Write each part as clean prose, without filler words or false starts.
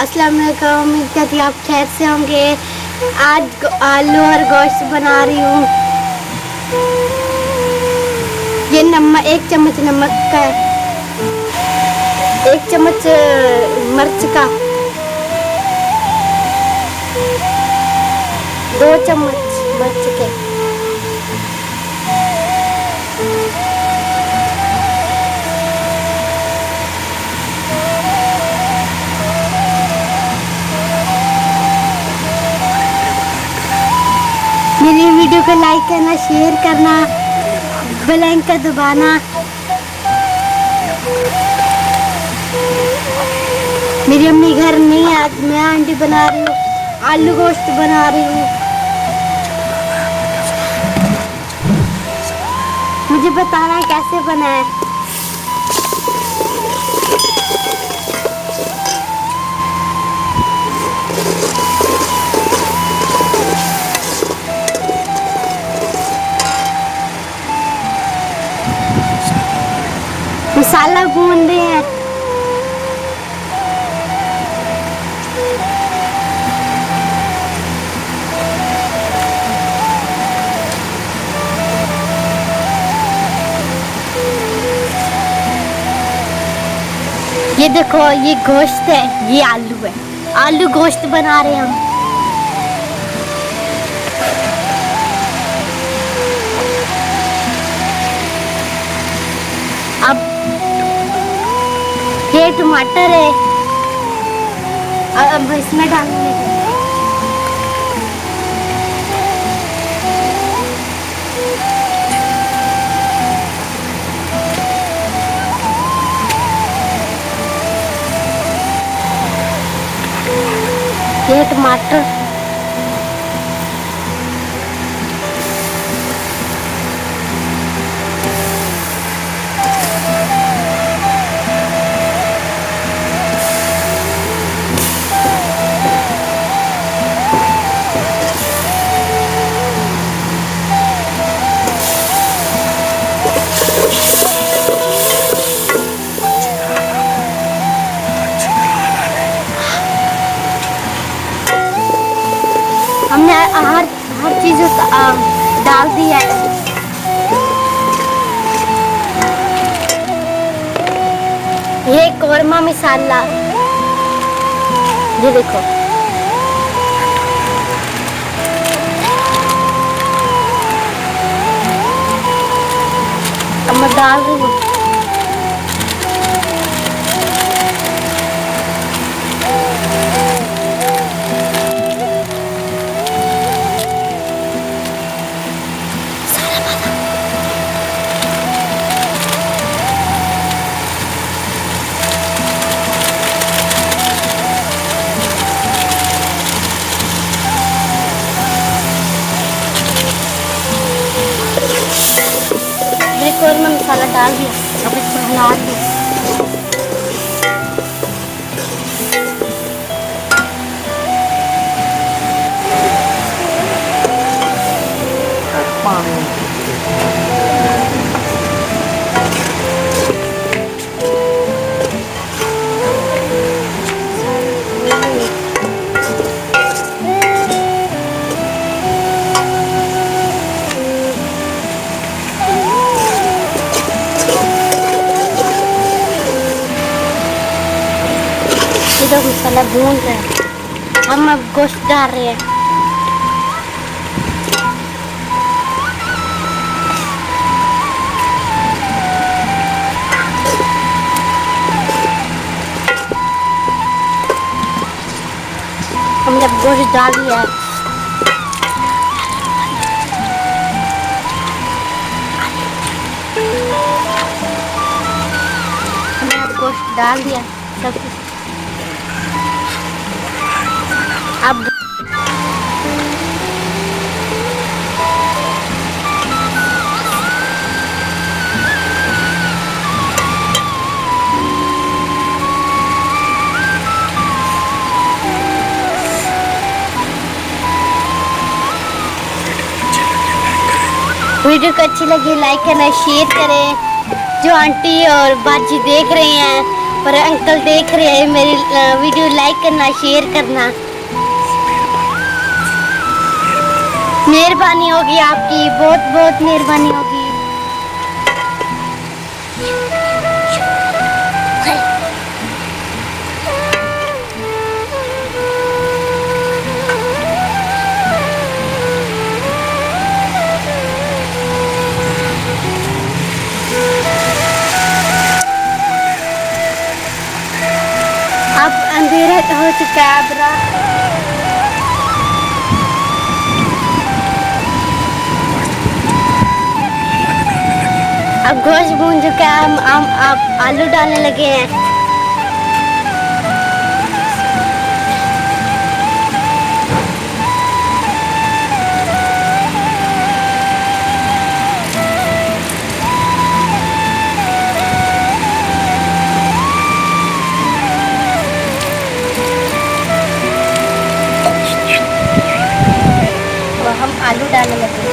अस्सलाम वालेकुम, उम्मीद करती हूँ आप खैर से होंगे। आज आलू और गोश्त बना रही हूँ। ये नमक, 1 चम्मच नमक का है, 1 चम्मच मिर्च का, 2 चम्मच मिर्च के, मेरी वीडियो को लाइक करना, शेयर करना, बेल आइकन का दबाना। मेरी अम्मी घर नहीं है, आज मैं आंटी बना रही हूँ, आलू गोश्त बना रही हूँ। मुझे बताना कैसे बना है। मसाला भून रहे हैं। ये देखो, ये गोश्त है, ये आलू है। आलू गोश्त बना रहे हैं हम। अब ये टमाटर है, अब इसमें डालने हैं। ये टमाटर, हमने हर चीज डाल दिया है। ये कोरमा मसाला, ये देखो, अब मैं डाल रही हूँ। कोरमा मसाला डाल दिया, अब इसमें हिला दिया। इधर मसाला भून रहे हैं, हम अब गोश्त डाल रहे हैं। हमने अब गोश्त डाल दिया है। हमने अब गोश्त डाल दिया सब कुछ। अब वीडियो को अच्छी लगी लाइक करना, शेयर करें। जो आंटी और बाजी देख रहे हैं पर अंकल देख रहे हैं मेरी वीडियो, लाइक करना, शेयर करना। मेहरबानी होगी आपकी, बहुत बहुत मेहरबानी होगी। अब अंधेरा हो चुका है। अब गोश्त भून चुका है, हम अब आलू डालने लगे हैं। तो हम आलू डालने लगे।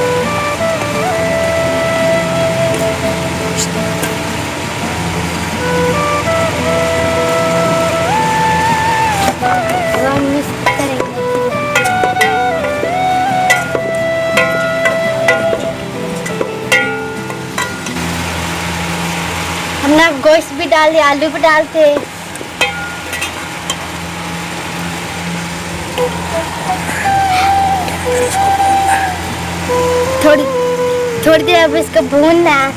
हम मिक्स करेंगे। हमने गोश्त भी डाल दिया, आलू भी डालते। थोड़ी देर अब इसको भूनना है।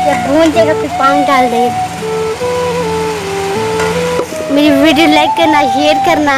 जब भून जाएगा फिर पानी डाल देंगे। मेरी वीडियो लाइक करना, शेयर करना।